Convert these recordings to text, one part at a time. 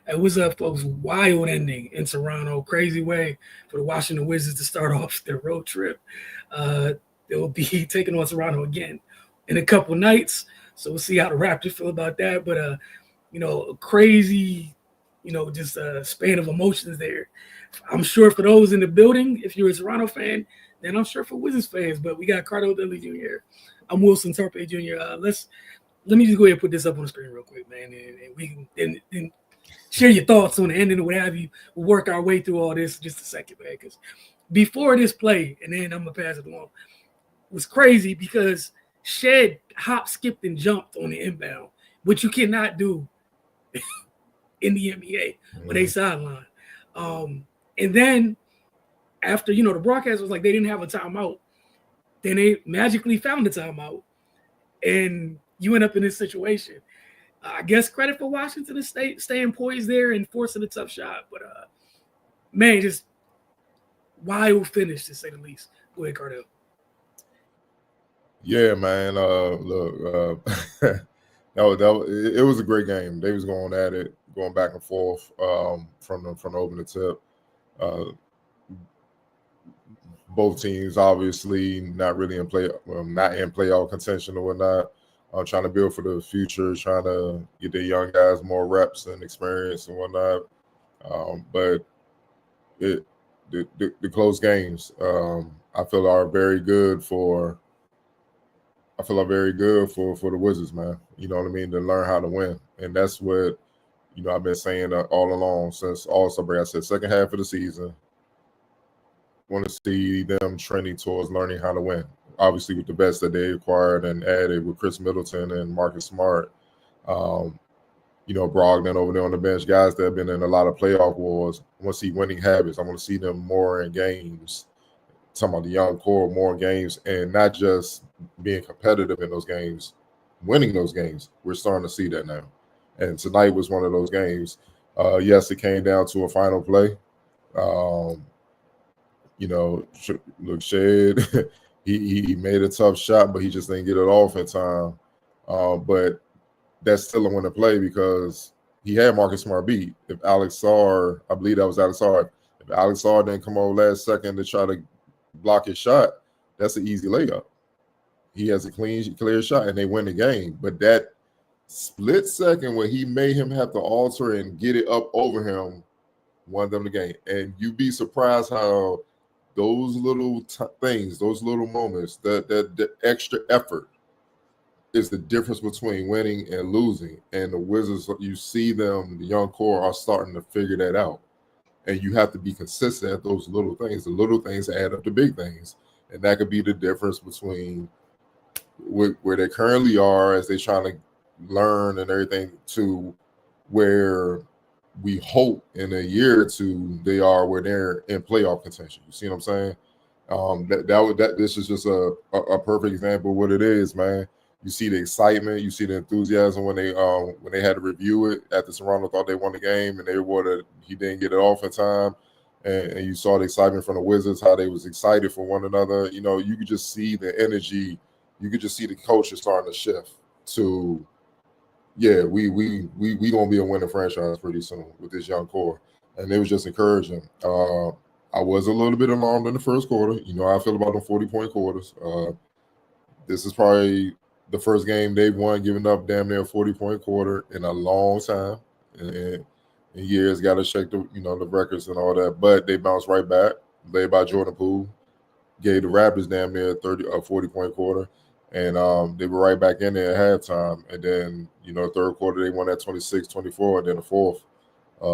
It was a folks wild ending in Toronto. Crazy way for the Washington Wizards to start off their road trip. Uh, they'll be taking on Toronto again in a couple nights. So we'll see how the Raptors feel about that. But crazy, just a span of emotions there. I'm sure for those in the building, if you're a Toronto fan, then I'm sure for Wizards fans. But we got Cardo Dudley Jr. I'm Wilson Tarpe Jr. Let me just go ahead and put this up on the screen real quick, man, and we can and share your thoughts on the ending or what have you. We'll work our way through all this in just a second, man. Because before this play, and then I'm gonna pass it along, was crazy because Shed hop, skipped, and jumped on the inbound, which you cannot do in the NBA when they sideline. And then after, the broadcast was like they didn't have a timeout. Then they magically found a timeout. And you end up in this situation. I guess credit for Washington to staying poised there and forcing a tough shot. But, man, just wild finish, to say the least. Go ahead, Cardell. Yeah, man. Look, it was a great game. They was going at it, going back and forth from the opening tip. Both teams obviously not really in playoff contention or whatnot. Trying to build for the future, trying to get their young guys more reps and experience and whatnot. But the close games, I feel are very good for. I feel are very good for the Wizards, man. You know what I mean? To learn how to win, and that's what I've been saying all along since All-Star break. I said second half of the season, want to see them trending towards learning how to win. Obviously, with the best that they acquired and added with Chris Middleton and Marcus Smart, Brogdon over there on the bench, guys that have been in a lot of playoff wars. I want to see winning habits. I want to see them more in games. I'm talking about the young core, more in games, and not just being competitive in those games, winning those games. We're starting to see that now. And tonight was one of those games. Yes, it came down to a final play. Look, Shed, he made a tough shot, but he just didn't get it off in time. But that's still a winning play because he had Marcus Smart beat. If Alex Sarr, I believe that was Alex Sarr, if Alex Sarr didn't come over last second to try to block his shot, that's an easy layup. He has a clear shot, and they win the game. But that split second where he made him have to alter and get it up over him won them the game. And you'd be surprised how those little things, those little moments, the extra effort is the difference between winning and losing. And the Wizards, you see them, the young core are starting to figure that out. And you have to be consistent at those little things. The little things add up to big things. And that could be the difference between where they currently are as they're trying to learn and everything to where we hope in a year or two they are where they're in playoff contention. You see what I'm saying? This is just a perfect example of what it is, man. You see the excitement, you see the enthusiasm when they had to review it after Toronto thought they won the game and he didn't get it off in time. And you saw the excitement from the Wizards, how they was excited for one another. You could just see the energy. You could just see the culture starting to shift to, yeah, we gonna be a winning franchise pretty soon with this young core, and it was just encouraging. I was a little bit alarmed in the first quarter. How I feel about them 40-point quarters. This is probably the first game they've won giving up damn near a 40-point quarter in a long time, and in years. Got to check the the records and all that, but they bounced right back. Led by Jordan Poole, gave the Raptors damn near a 40-point quarter. And they were right back in there at halftime. And then, third quarter, they won at 26-24. And then the fourth, the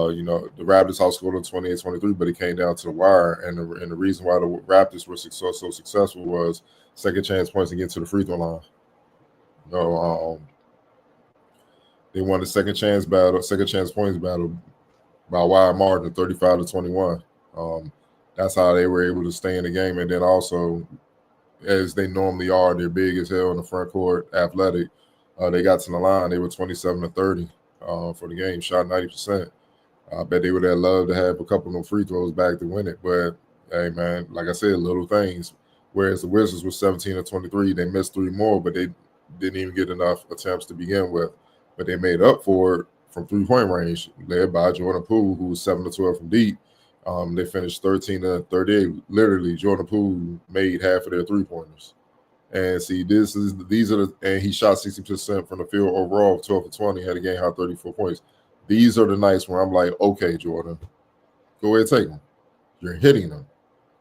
Raptors outscored them 28-23, but it came down to the wire. And the reason why the Raptors were so successful was second chance points and get to the free throw line. They won the second chance points battle by a wide margin, 35-21. That's how they were able to stay in the game. And then also, as they normally are, they're big as hell in the front court, athletic. They got to the line. They were 27-30 for the game, shot 90%. I bet they would have loved to have a couple of them free throws back to win it. But, hey, man, like I said, little things. Whereas the Wizards were 17-23, they missed three more, but they didn't even get enough attempts to begin with. But they made up for it from 3-point range, led by Jordan Poole, who was 7 of 12 from deep. They finished 13 of 38. Literally, Jordan Poole made half of their 3-pointers. And see, and he shot 60% from the field overall, 12 for 20, had a game high 34 points. These are the nights where I'm like, okay, Jordan, go ahead, take them. You're hitting them.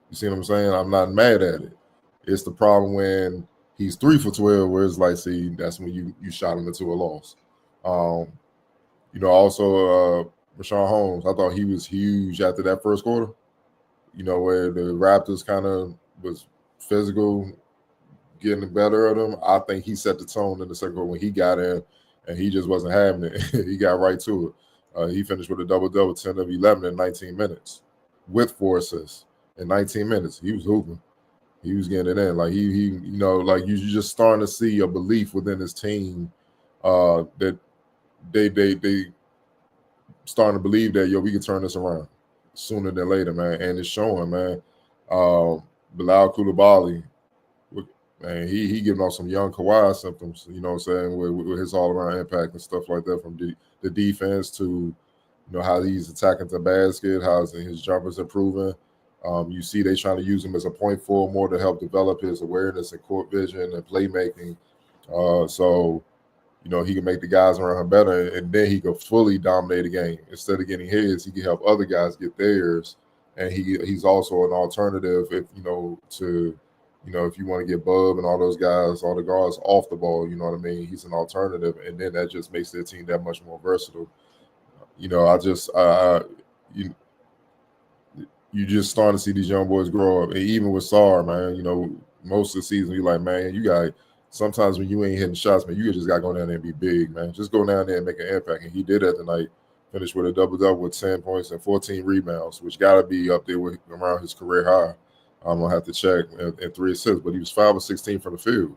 You see what I'm saying? I'm not mad at it. It's the problem when he's 3 for 12, where it's like, see, that's when you shot him into a loss. Also Rashawn Holmes, I thought he was huge after that first quarter. Where the Raptors kind of was physical, getting the better of them. I think he set the tone in the second quarter when he got in, and he just wasn't having it. He got right to it. He finished with a double-double, 10 of 11 in 19 minutes, with 4 assists in 19 minutes. He was hooping. He was getting it in. Like like you're just starting to see a belief within his team that they starting to believe that we can turn this around sooner than later, man. And it's showing, man. Bilal Coulibaly, man, he giving off some young Kawhi symptoms, you know what I'm saying, with his all-around impact and stuff like that, from the defense to, how he's attacking the basket, how his jumpers improving. You see they trying to use him as a point forward more to help develop his awareness and court vision and playmaking. So he can make the guys around him better, and then he can fully dominate a game. Instead of getting his, he can help other guys get theirs. And he's also an alternative if if you want to get Bub and all those guys, all the guards off the ball, you know what I mean? He's an alternative, and then that just makes their team that much more versatile. You just starting to see these young boys grow up. And even with Sarr, man, most of the season, you're like, man, you got sometimes when you ain't hitting shots, man, you just got to go down there and be big, man. Just go down there and make an impact. And he did that tonight. Finished with a double-double with 10 points and 14 rebounds, which got to be up there with around his career high. I'm going to have to check at 3 assists, but he was 5 of 16 from the field.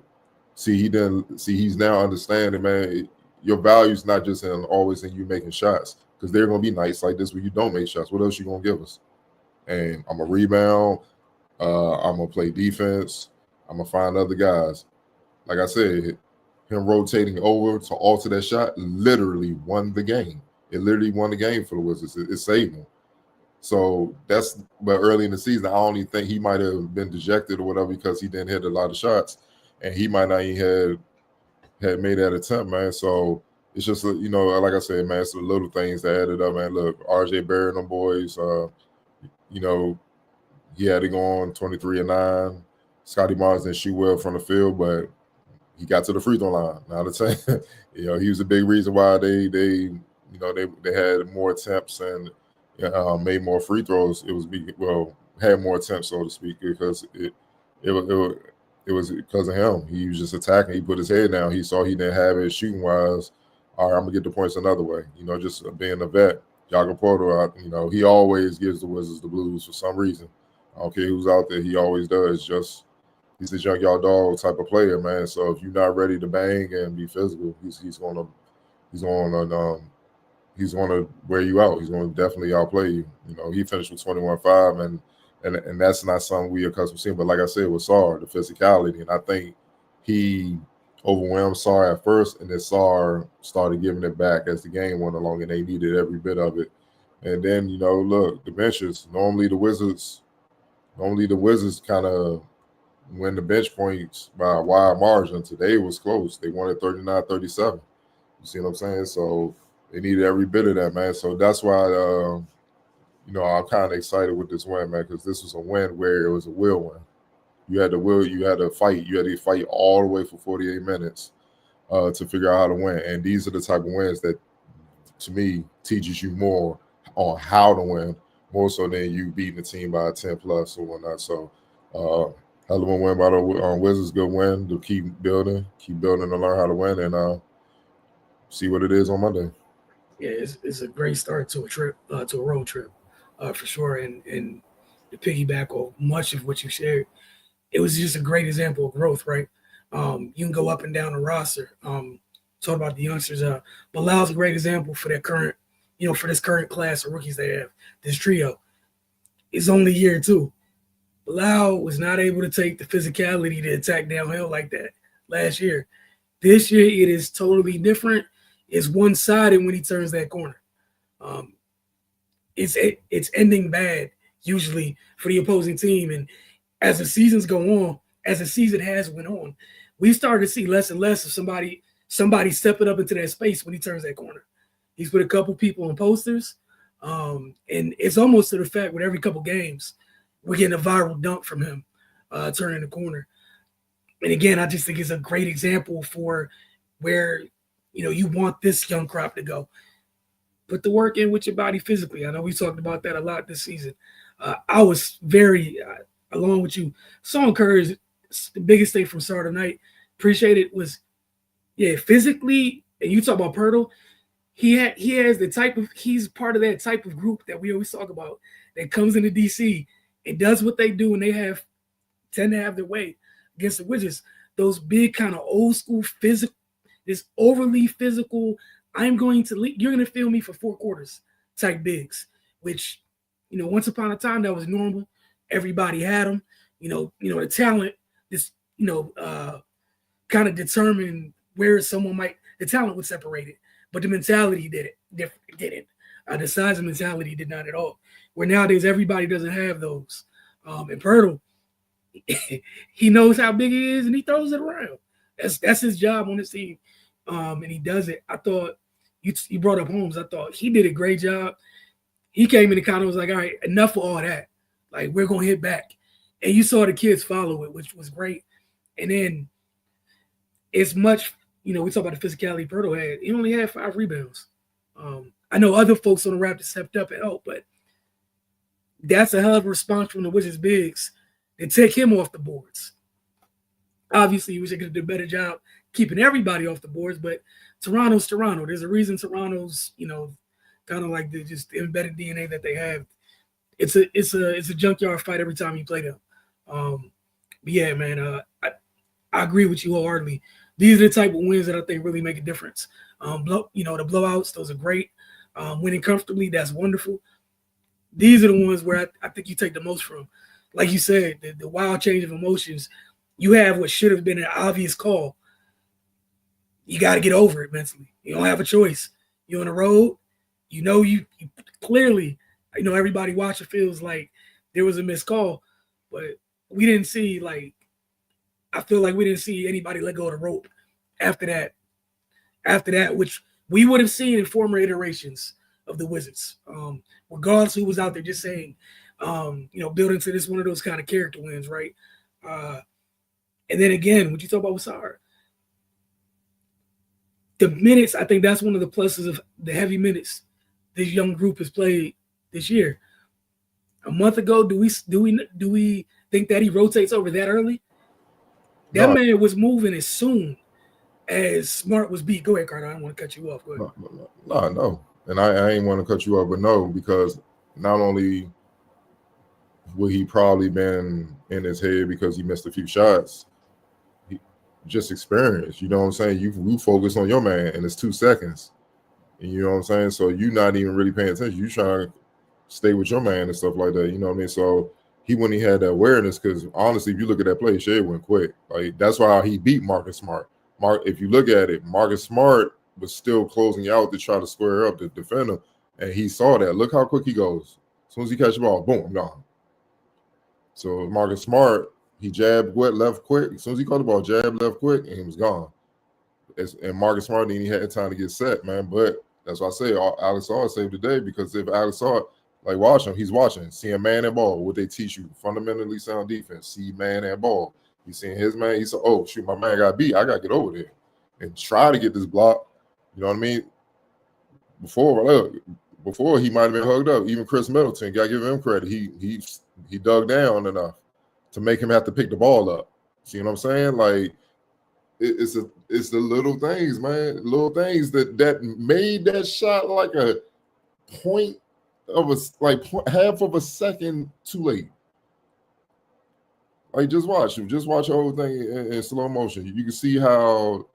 He's now understanding, man, your value is not just always in you making shots, because there are going to be nights like this where you don't make shots. What else you going to give us? And I'm going to rebound. I'm going to play defense. I'm going to find other guys. Like I said, him rotating over to alter that shot literally won the game. It literally won the game for the Wizards. It saved them. So but early in the season, I only think he might have been dejected or whatever because he didn't hit a lot of shots, and he might not even had made that attempt, man. So it's just, like I said, man, it's the little things that added up, man. Look, RJ Barrett and them boys, he had to go on 23 and 9. Scotty Barnes didn't shoot well from the field, but he got to the free throw line. Now the time, he was a big reason why they had more attempts and made more free throws. It was had more attempts, so to speak, because it was because of him. He was just attacking. He put his head down. He saw he didn't have it shooting wise. All right, I'm gonna get the points another way. Just being a vet. Jakob Porter, he always gives the Wizards the blues for some reason. I don't care who's out there. He always does. He's a junkyard dog type of player, man. So if you're not ready to bang and be physical, he's gonna wear you out. He's gonna definitely outplay you. He finished with 21-5, and that's not something we accustomed to seeing. But like I said, with Sarr, the physicality, and I think he overwhelmed Sarr at first, and then Sarr started giving it back as the game went along, and they needed every bit of it. And then look, the benches. Normally the Wizards kind of win the bench points by a wide margin. Today was close. They won at 39-37. You see what I'm saying? So they needed every bit of that, man. So that's why, I'm kind of excited with this win, man, because this was a win where it was a will win. You had to fight. You had to fight all the way for 48 minutes to figure out how to win. And these are the type of wins that, to me, teaches you more on how to win, more so than you beating the team by 10 plus or whatnot. So, hell of a win by the Wizards. Good win to keep building and learn how to win, and see what it is on Monday. Yeah, it's a great start to a trip, to a road trip, for sure. And to piggyback on much of what you shared, it was just a great example of growth, right? You can go up and down the roster. Talk about the youngsters. Bilal's a great example for that current, for this current class of rookies they have. This trio is only year 2. Bilal was not able to take the physicality to attack downhill like that last year. This year, it is totally different. is one-sided when he turns that corner. It's ending bad usually for the opposing team. And as the seasons go on, as the season has went on, we started to see less and less of somebody stepping up into that space when he turns that corner. He's put a couple people on posters, and it's almost to the fact with every couple games, we're getting a viral dunk from him turning the corner. And again, I just think it's a great example for where, you want this young crop to go. Put the work in with your body physically. I know we talked about that a lot this season. I was very, along with you, so encouraged. The biggest thing from start of night, appreciate it, was, physically, and you talk about Pirtle, he has he's part of that type of group that we always talk about that comes into DC and does what they do, and they tend to have their way against the Wizards. Those big kind of old school physical, this overly physical, you're going to feel me for 4 quarters type bigs, which, once upon a time that was normal. Everybody had them. The talent, this, kind of determined where the talent would separate it, but the mentality didn't. The size of mentality did not at all. Where nowadays everybody doesn't have those. And Pirtle, he knows how big he is and he throws it around. That's his job on this team. And he does it. I thought you brought up Holmes. I thought he did a great job. He came in and kind of was like, all right, enough of all that. Like, we're going to hit back. And you saw the kids follow it, which was great. And then it's much, we talk about the physicality Pirtle had. He only had 5 rebounds. I know other folks on the Raptors stepped up and helped, but that's a hell of a response from the Wizards bigs to take him off the boards. Obviously, we should have done a better job keeping everybody off the boards, but Toronto's Toronto. There's a reason Toronto's, kind of like the just embedded DNA that they have. It's a junkyard fight every time you play them. But yeah, man, I agree with you wholeheartedly. These are the type of wins that I think really make a difference. The blowouts, those are great. Winning comfortably, that's wonderful. These are the ones where I think you take the most from. Like you said, the wild change of emotions. You have what should have been an obvious call. You got to get over it mentally. You don't have a choice. You're on the road. You clearly, everybody watching feels like there was a missed call, but we didn't see, I feel like we didn't see anybody let go of the rope after that, which we would have seen in former iterations of the Wizards. Regardless who was out there, just saying, building to this one of those kind of character wins, right? And then again, what you talk about with Sahar, the minutes, I think that's one of the pluses of the heavy minutes this young group has played this year. A month ago, do we think that he rotates over that early? That man was moving as soon as Smart was beat. Go ahead, Carter. I don't want to cut you off. Go ahead. No. And I ain't want to cut you off, but no, because not only would he probably been in his head because he missed a few shots, he just experience. You know what I'm saying? You focus on your man, and it's 2 seconds. And you know what I'm saying? So you're not even really paying attention. You trying to stay with your man and stuff like that. You know what I mean? So when he had that awareness, because honestly, if you look at that play, Shea went quick. Like, that's why he beat Marcus Smart. If you look at it, Marcus Smart was still closing out to try to square up the defender, and he saw that. Look how quick he goes. As soon as he catches the ball, boom, gone. So Marcus Smart, he jabbed left quick. As soon as he caught the ball, jabbed left quick, and he was gone. And Marcus Smart didn't even have time to get set, man. But that's why I say Alex Saw saved the day, because if Alex Saw, like, watch him, he's watching, see a man and ball. What they teach you, fundamentally sound defense, see man and ball. He's seeing his man, he said, oh, shoot, my man got beat. I got to get over there and try to get this block. You know what I mean? Before he might have been hugged up. Even Chris Middleton, got to give him credit. He dug down enough to make him have to pick the ball up. See what I'm saying? Like, it's the little things, man. Little things that made that shot like a point of half of a second too late. Like, just watch him. Just watch the whole thing in slow motion. You can see how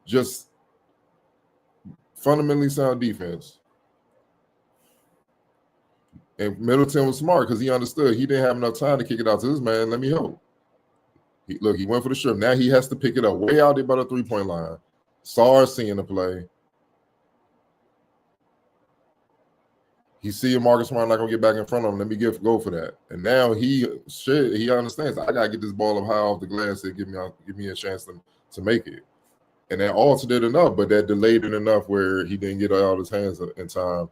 just fundamentally sound defense. And Middleton was smart because he understood he didn't have enough time to kick it out to this man. Let me help. He went for the strip. Now he has to pick it up way out there by the 3-point line. SARS seeing the play. He's seeing Marcus Smart not gonna get back in front of him. Let me go for that. And now he understands I gotta get this ball up high off the glass to give me a chance to make it. And that altered it enough, but that delayed it enough where he didn't get it out of his hands in time,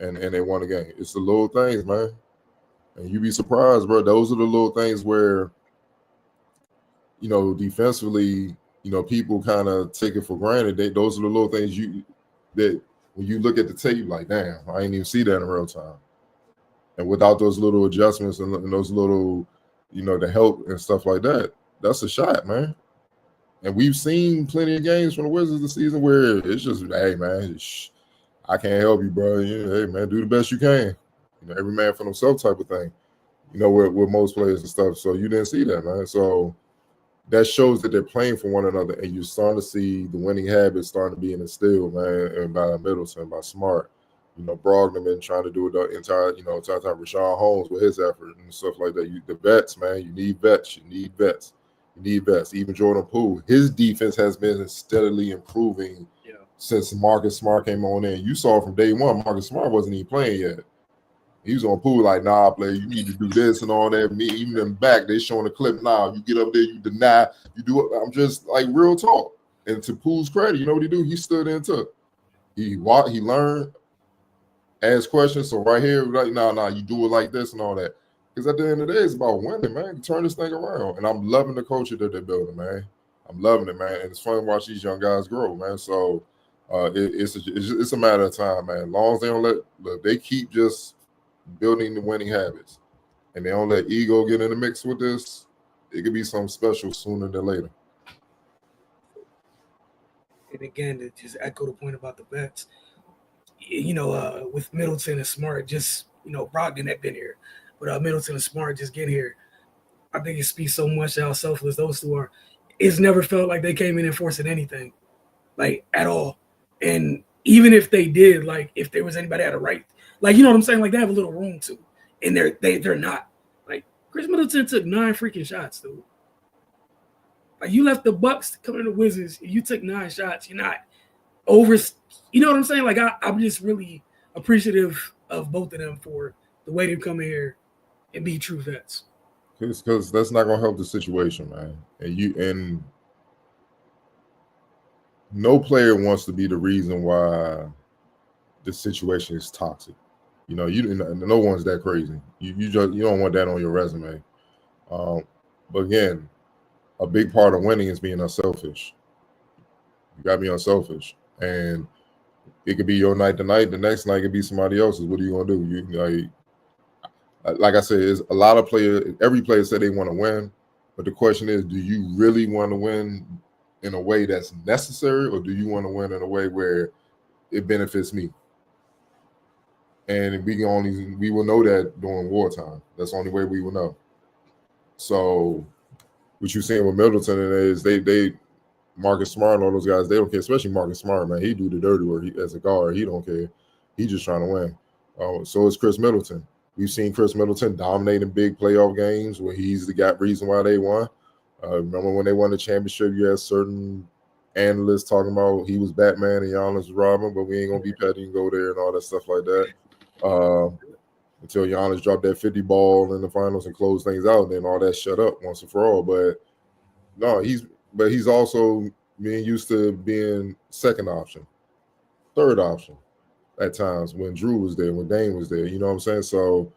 and they won the game. It's the little things, man. And you be surprised, bro. Those are the little things where, defensively, people kind of take it for granted. Those are the little things that when you look at the tape, like, damn, I didn't even see that in real time. And without those little adjustments and those little, the help and stuff like that, that's a shot, man. And we've seen plenty of games from the Wizards this season where it's just, hey, man, I can't help you, bro. Hey, man, do the best you can. Every man for himself type of thing, with most players and stuff. So you didn't see that, man. So that shows that they're playing for one another, and you're starting to see the winning habits starting to be instilled, man, and by Middleton, by Smart. Brogdon been trying to do it the entire time. Rashawn Holmes with his effort and stuff like that. The vets, man, you need vets. You need vets. Even Jordan Poole, his defense has been steadily improving since Marcus Smart came on in. You saw from day one, Marcus Smart wasn't even playing yet. He was on Poole like, nah, player, you need to do this and all that. Me, even in back, they showing a clip. Nah, you get up there, you deny, you do it. I'm just like real talk. And to Poole's credit, you know what he do? He stood in and took. He learned, asked questions. So right here, like, nah, you do it like this and all that. Because at the end of the day, it's about winning, man. Turn this thing around. And I'm loving the culture that they're building, man. I'm loving it, man. And it's fun to watch these young guys grow, man. So it's a matter of time, man. As long as they don't they keep just building the winning habits, and they don't let ego get in the mix with this, it could be something special sooner than later. And again, to just echo the point about the vets, with Middleton and Smart, just Brogdon had been here, but Middleton and Smart just get here. I think it speaks so much to how selfless those two are. It's never felt like they came in enforcing anything, like at all. And even if they did, like if there was anybody had a right. Like, you know what I'm saying? Like, they have a little room to. And they're not. Like, Chris Middleton took 9 freaking shots, dude. Like, you left the Bucks to come in the Wizards, and you took 9 shots. You're not over. You know what I'm saying? Like, I'm just really appreciative of both of them for the way they've come in here and be true vets. Because that's not going to help the situation, man. And no player wants to be the reason why the situation is toxic. No one's that crazy. You don't want that on your resume. But again, a big part of winning is being unselfish. You got to be unselfish, and it could be your night tonight. The next night could be somebody else's. What are you gonna do? Like I said, it's a lot of players. Every player said they want to win, but the question is, do you really want to win in a way that's necessary, or do you want to win in a way where it benefits me? And we will know that during wartime. That's the only way we will know. So what you're saying with Middleton is they Marcus Smart and all those guys, they don't care, especially Marcus Smart, man. He do the dirty work as a guard. He don't care. He just trying to win. So is Chris Middleton. We've seen Chris Middleton dominating big playoff games where he's the reason why they won. Remember when they won the championship, you had certain analysts talking about he was Batman and Giannis was Robin, but we ain't going to be petty and go there and all that stuff like that. Until Giannis dropped that 50 ball in the finals and closed things out, and then all that shut up once and for all. But no, he's also being used to being second option, third option at times when Drew was there, when Dame was there. You know what I'm saying? So,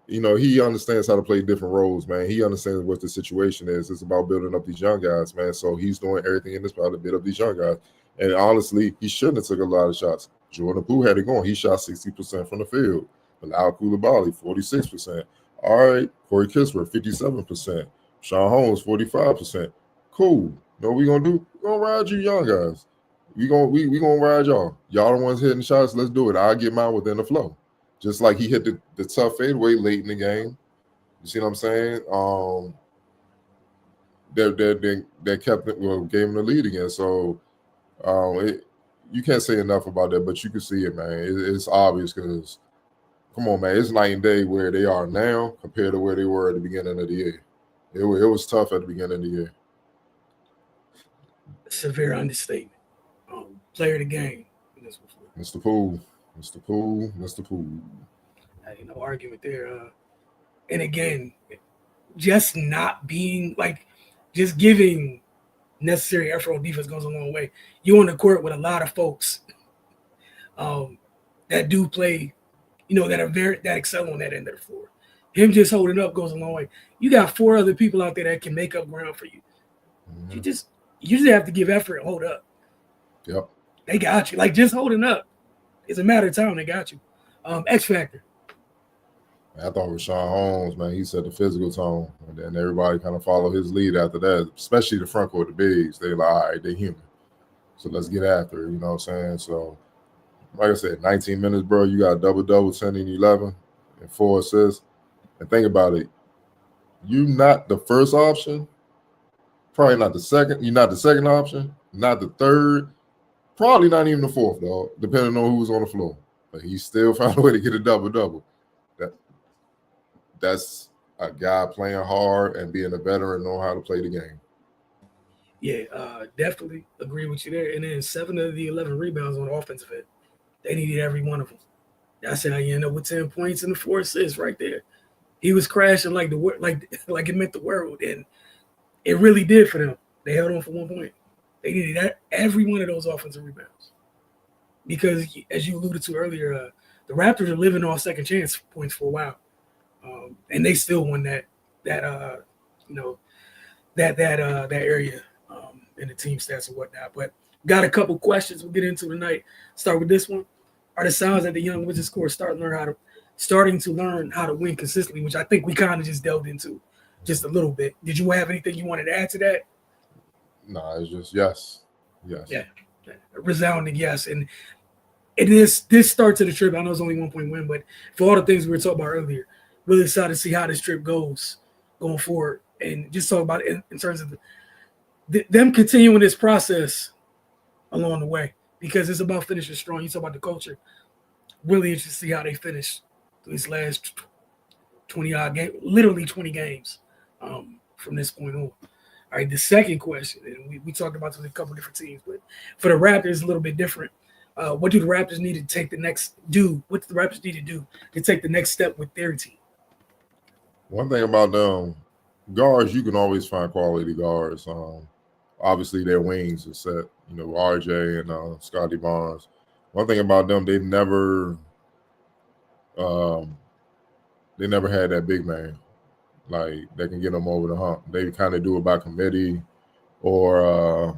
he understands how to play different roles, man. He understands what the situation is. It's about building up these young guys, man. So he's doing everything in this power to build up these young guys. And honestly, he shouldn't have took a lot of shots. Jordan Poole had it going. He shot 60% from the field. Bilal Coulibaly, 46%. All right, Corey Kispert, 57%. Sean Holmes, 45%. Cool. You know what we gonna do? We're gonna ride you young guys. We gonna ride y'all. Y'all the ones hitting shots. Let's do it. I'll get mine within the flow. Just like he hit the tough fadeaway late in the game. You see what I'm saying? That kept it, gave him the lead again. So you can't say enough about that, but you can see it, man. It's obvious because, come on, man, it's night and day where they are now compared to where they were at the beginning of the year. It was tough at the beginning of the year. Severe understatement. player of the game. Mr. Poole, Mr. Poole, Mr. Poole. No argument there. And again, just not being like, just giving necessary effort on defense goes a long way. You on the court with a lot of folks that do play, that are that excel on that end of the floor. Him just holding up goes a long way. You got 4 other people out there that can make up ground for you. Mm-hmm. You just have to give effort and hold up. Yep. They got you. Like, just holding up. It's a matter of time. They got you. X Factor. I thought Rashawn Holmes, man, he set the physical tone. And then everybody kind of followed his lead after that, especially the front court, the bigs. They like, all right, they're human. So let's get after it, you know what I'm saying? So, like I said, 19 minutes, bro, you got double-double, 10 and 11, and 4 assists. And think about it. You're not the first option, probably not the second. You're not the second option, not the third, probably not even the fourth, dog, depending on who's on the floor. But he still found a way to get a double-double. That's a guy playing hard and being a veteran, knowing how to play the game. Yeah, definitely agree with you there. And then 7 of the 11 rebounds on the offensive end. They needed every one of them. That's how you end up with 10 points and the 4 assists right there. He was crashing like it meant the world, and it really did for them. They held on for 1 point. They needed every one of those offensive rebounds because, as you alluded to earlier, the Raptors are living off second chance points for a while, and they still won that area in the team stats and whatnot. But got a couple questions we'll get into tonight. Start with this one: are the signs that the young Wizards core starting to learn how to win consistently, which I think we kind of just delved into just a little bit. Did you have anything you wanted to add to that? No, it's just yes. Yeah, a resounding yes. And it is this start to the trip. I know it's only 1 point win, but for all the things we were talking about earlier, really excited to see how this trip goes going forward, and just talk about it in terms of them continuing this process along the way, because it's about finishing strong. You talk about the culture. Really interested to see how they finish these last 20-odd games, literally 20 games from this point on. All right, the second question, and we talked about this with a couple different teams, but for the Raptors, it's a little bit different. What do the Raptors need to take the next What do the Raptors need to do to take the next step with their team? One thing about them guards, you can always find quality guards. Obviously, their wings are set. RJ and Scotty Barnes. One thing about them, they never had that big man like that can get them over the hump. They kind of do it by committee, or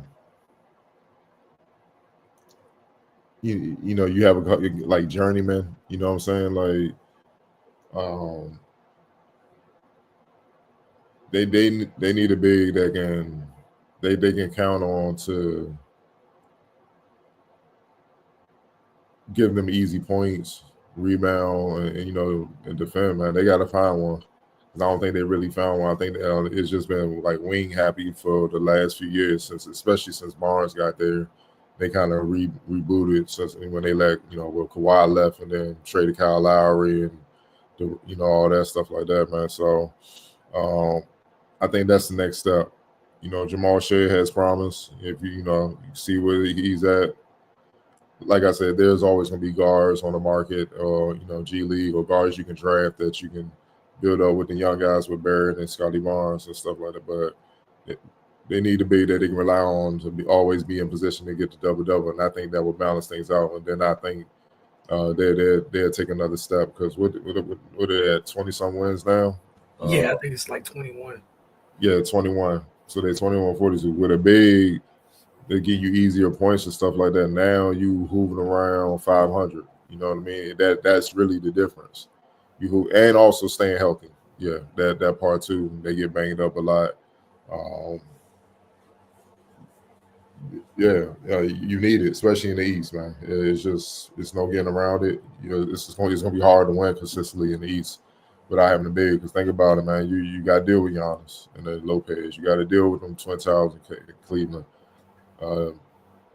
you have a like journeyman. You know what I'm saying? Like they need a big that can they can count on to give them easy points, rebound, and defend. Man, they got to find one. I don't think they really found one. I think it's just been like wing happy for the last few years, especially since Barnes got there. They kind of rebooted since when they let Kawhi left and then traded Kyle Lowry and all that stuff like that, man. So I think that's the next step. Jamal Shea has promise. If you see where he's at. Like I said, there's always going to be guards on the market, or G League, or guards you can draft that you can build up with the young guys with Barrett and Scotty Barnes and stuff like that. But they need to be that they can rely on to always be in position to get the double-double, and I think that will balance things out. And then I think they'll take another step, because what are they at, 20-some wins now? Yeah, I think it's like 21. Yeah, 21. So they're 21-42 with a big. They give you easier points and stuff like that. Now you hooving around 500. You know what I mean? That's really the difference. And also staying healthy. Yeah, that part too. They get banged up a lot. You need it, especially in the East, man. It's no getting around it. It's gonna be hard to win consistently in the East without having to big. Because think about it, man. You got to deal with Giannis and the Lopez. You got to deal with them Twin Towers in Cleveland. You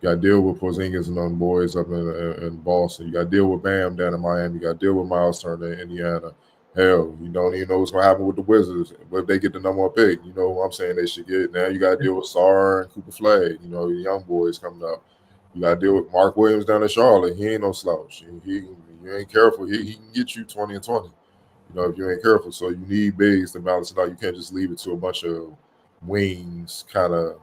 got to deal with Porzingis and them boys up in Boston. You got to deal with Bam down in Miami. You got to deal with Miles Turner in Indiana. Hell, you don't even know what's going to happen with the Wizards. But if they get the number one pick, what I'm saying they should get. Now you got to deal with Sarr and Cooper Flag, the young boys coming up. You got to deal with Mark Williams down in Charlotte. He ain't no slouch. You ain't careful. He can get you 20 and 20. If you ain't careful. So you need bigs to balance it out. You can't just leave it to a bunch of wings kind of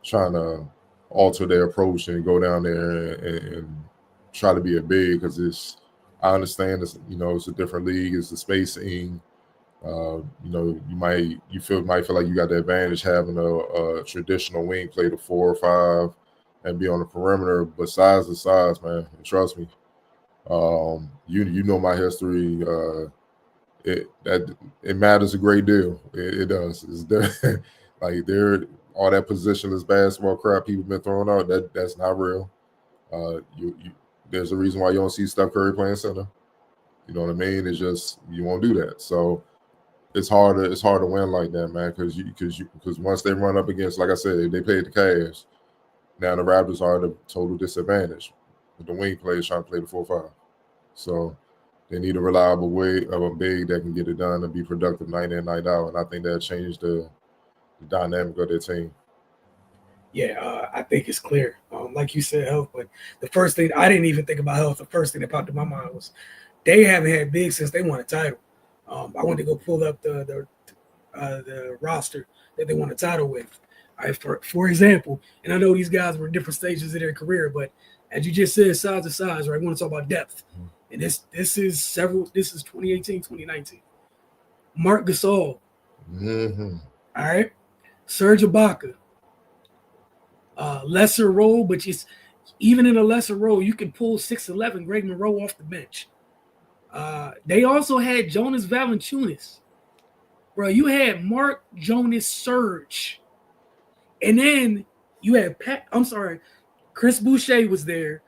trying to alter their approach and go down there and try to be a big, because I understand it's a different league. It's the spacing. You might feel like you got the advantage having a traditional wing play to 4 or 5 and be on the perimeter, but size is size, man. And trust me. You know my history. It matters a great deal. It does. It's like all that positionless basketball crap people been throwing out. That's not real. There's a reason why you don't see Steph Curry playing center. You know what I mean? It's just you won't do that. So it's hard to win like that, man. Because once they run up against, like I said, they played the Cavs. Now the Raptors are at a total disadvantage. But the wing players trying to play the 4-5. So they need a reliable way of a big that can get it done and be productive night in, night out. And I think that changed the dynamic of their team. Yeah, I think it's clear. Like you said, health. But the first thing, I didn't even think about health. The first thing that popped in my mind was they haven't had big since they won a title. I wanted to go pull up the roster that they won a title with. For example, and I know these guys were in different stages of their career, but as you just said, size to size, right? I want to talk about depth. And this is 2018, 2019. Mark Gasol. Mm-hmm. All right. Serge Ibaka. Lesser role, but even in a lesser role, you can pull 6'11" Greg Monroe off the bench. They also had Jonas Valanciunas. Bro, you had Mark, Jonas, Serge. And then you had Chris Boucher was there,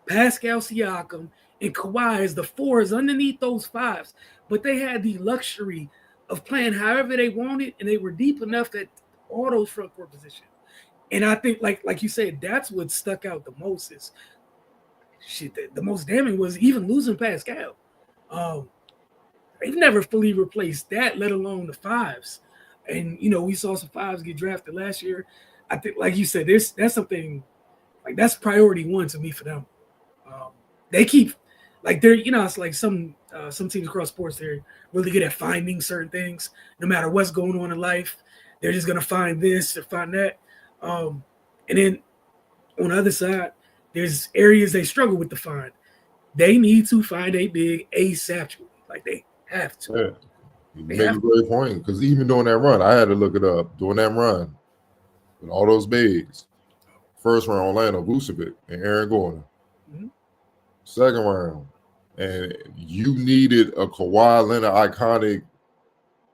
Pascal Siakam, and Kawhi as the 4s underneath those 5s. But they had the luxury of playing however they wanted, and they were deep enough that all those front court positions. And I think, like you said, that's what stuck out the most. Is the most damning was even losing Pascal. They've never fully replaced that, let alone the 5s. And we saw some 5s get drafted last year. I think, like you said, that's something like that's priority 1 to me for them. They keep they're it's like some teams across sports, they're really good at finding certain things. No matter what's going on in life, they're just gonna find this or find that. And then on the other side, there's areas they struggle with to find. They need to find a big ASAP. Like they have to. Yeah. You make a great point, because even during that run, I had to look it up. During that run, with all those bigs, first round Orlando, Vucevic and Aaron Gordon. Mm-hmm. Second round, and you needed a Kawhi Leonard iconic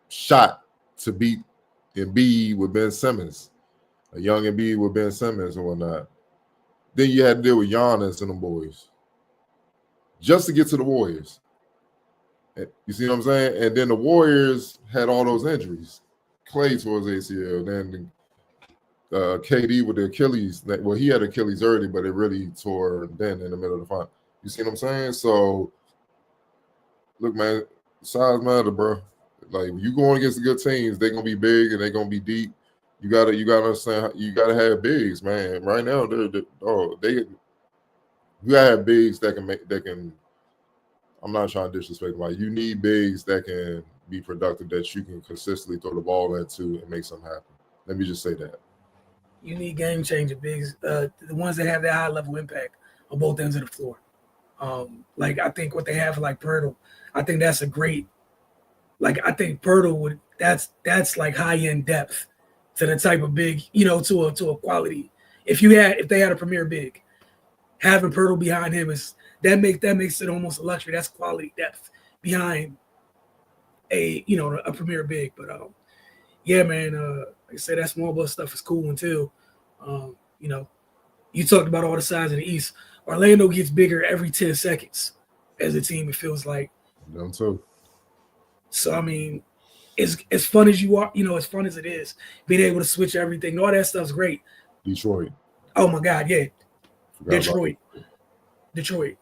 shot to beat Embiid with Ben Simmons, a young Embiid with Ben Simmons and whatnot. Then you had to deal with Giannis and them boys just to get to the Warriors. You see what I'm saying? And then the Warriors had all those injuries. Clay towards ACL, then KD with the Achilles. Well, he had Achilles early, but it really tore then in the middle of the final. You see what I'm saying? So, look, man, size matter, bro. Like, you going against the good teams, they're gonna be big and they're gonna be deep. You gotta understand. You gotta have bigs, man. Right now, you gotta have bigs that can. I'm not trying to disrespect them. Like, you need bigs that can be productive, that you can consistently throw the ball into and make something happen. Let me just say that. You need game changer bigs, the ones that have that high level impact on both ends of the floor. I think what they have like Pirtle, I think that's a great. I think Pirtle would. That's like high end depth to the type of big, to a quality. If they had a premier big, having Pirtle behind him that makes it almost a luxury. That's quality depth behind a premier big. But yeah, man. Like I said, that small ball stuff is cool until you talked about all the sides of the East. Orlando gets bigger every 10 seconds as a team, it feels like. Them too. So, I mean, as fun as you are, as fun as it is, being able to switch everything, all that stuff's great. Detroit. Oh, my God, yeah. Detroit. Detroit.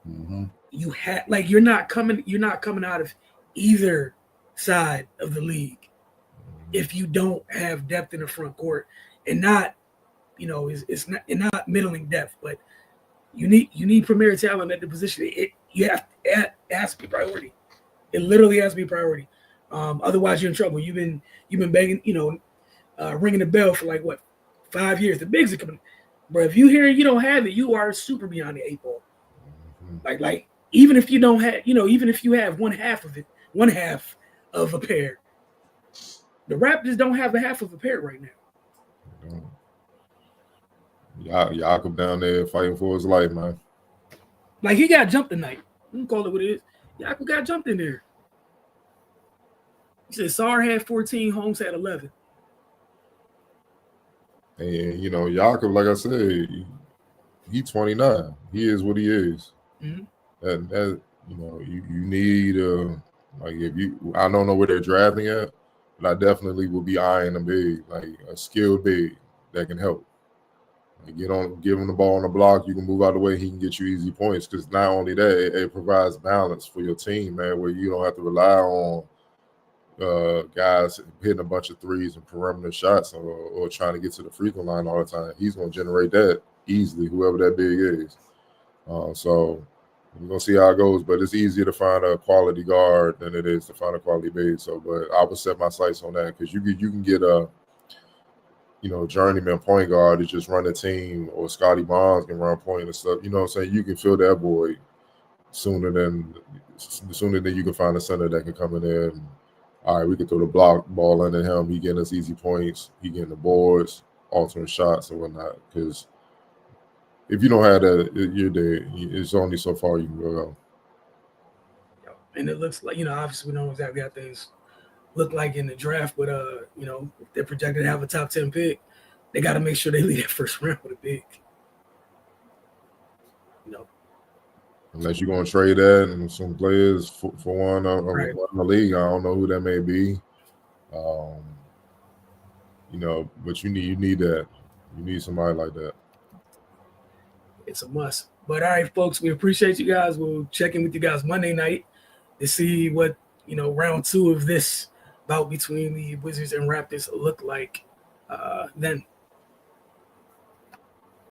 Mm-hmm. You're not coming out of either side of the league if you don't have depth in the front court, and not it's not middling depth, but you need premier talent at the position. It has to be priority. It literally has to be priority. Otherwise, you're in trouble. You've been begging, ringing the bell for like what 5 years. The bigs are coming, bro. If you hear you don't have it, you are super beyond the 8 ball. Like even if you don't have, even if you have one half of a pair, the Raptors don't have a half of a pair right now. Jakob down there fighting for his life, man. Like he got jumped tonight. You can call it what it is. Jakob got jumped in there. He said Sar had 14, Holmes had 11. And Jakob, like I said, he's 29. He is what he is. Mm-hmm. That you need like I don't know where they're drafting at, but I definitely will be eyeing a big, like a skilled big that can help. Like give him the ball on the block, you can move out of the way, he can get you easy points. Because not only that, it provides balance for your team, man, where you don't have to rely on guys hitting a bunch of threes and perimeter shots or trying to get to the free throw line all the time. He's going to generate that easily, whoever that big is. So we're going to see how it goes, but it's easier to find a quality guard than it is to find a quality big. So, but I would set my sights on that because you can get a journeyman point guard to just run the team, or Scotty Barnes can run point and stuff. You know what I'm saying? You can fill that void sooner than you can find a center that can come in there and, all right, we can throw the ball under him. He getting us easy points. He getting the boards, alternate shots and whatnot. Because if you don't have that, you're dead. It's only so far you can go. And it looks like, obviously we don't exactly how things look like in the draft, but if they're projected to have a top 10 pick, they got to make sure they lead that first round with a pick. Unless you're going to trade that and some players for one right. in the league, I don't know who that may be. But you need that. You need somebody like that. It's a must. But all right, folks, we appreciate you guys. We'll check in with you guys Monday night to see what round 2 of this bout between the Wizards and Raptors look like then.